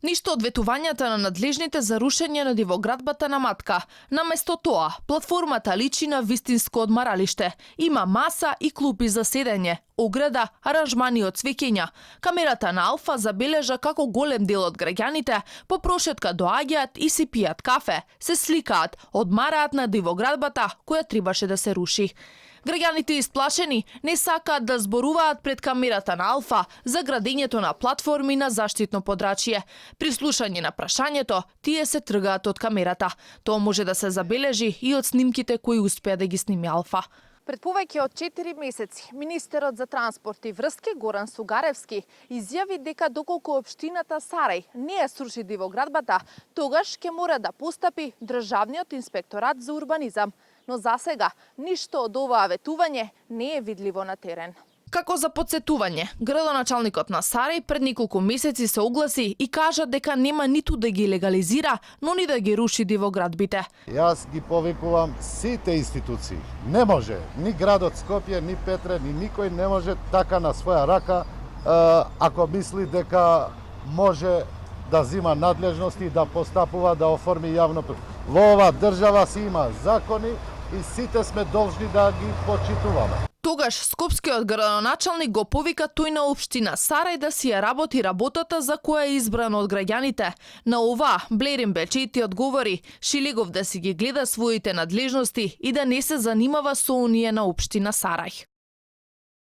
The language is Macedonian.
Ништо од ветувањата на надлежните за рушење на дивоградбата на Матка. Наместо тоа, платформата личи на вистинско одмаралиште. Има маса и клупи за седење, ограда, аранжмани од цвеќења. Камерата на Алфа забележа како голем дел од граѓаните по прошетка доаѓаат и си пијат кафе, се сликаат, одмараат на дивоградбата која требаше да се руши. Граѓаните исплашени не сакаат да зборуваат пред камерата на Алфа за градењето на платформи на заштитно подрачје. При слушање на прашањето, тие се тргаат од камерата. Тоа може да се забележи и од снимките кои успеа да ги сними Алфа. Пред повеќе од 4 месеци, министерот за транспорт и врски Горан Сугаревски изјави дека доколку општината Сарај не ја сруши дивоградбата, тогаш ќе мора да постапи Државниот инспекторат за урбанизам. Но засега ништо од оваа ветување не е видливо на терен. Како за подсетување, градоначалникот на Сарај пред неколку месеци се огласи и кажа дека нема ниту да ги легализира, но ни да ги руши дивоградбите. Јас ги повикувам сите институции. Не може, ни градот Скопје, ни Петре, ни никој не може така на своја рака, ако мисли дека може да зима надлежности и да постапува да оформи јавно. Во оваа држава си има закони и сите сме должни да ги почитуваме. Тогаш скопскиот градоначалник го повика тој на општина Сарај да си ја работи работата за која е избран од граѓаните. На ова Блерин Бечети одговори Шилегов да си ги гледа своите надлежности и да не се занимава со оние на општина Сарај.